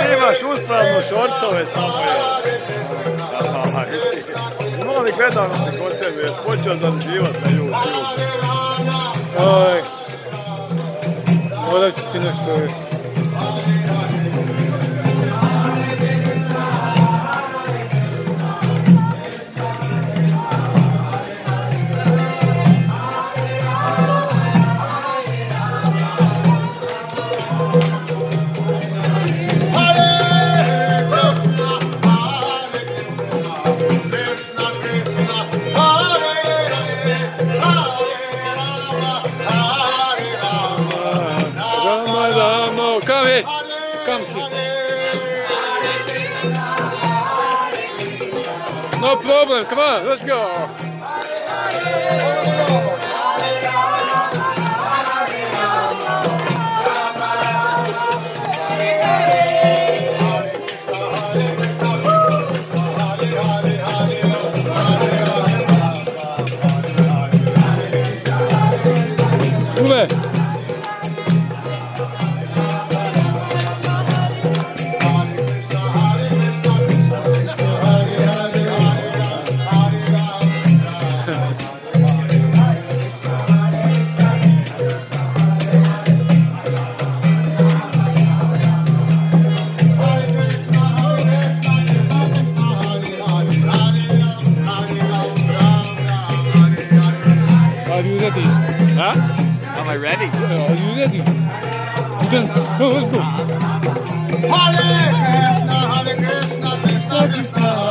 Snimaš uspravno šortove samo je. Imao li gledanosti kod tebe, je počeo zarađivati na YouTube. Oj, morat ću ti nešto reći. Come here. Come here. No problem. Come on, let's go. Move. Are you ready? Huh? Am I ready? Are you ready? Then, oh, let's go. Hare Krishna, Krishna Krishna.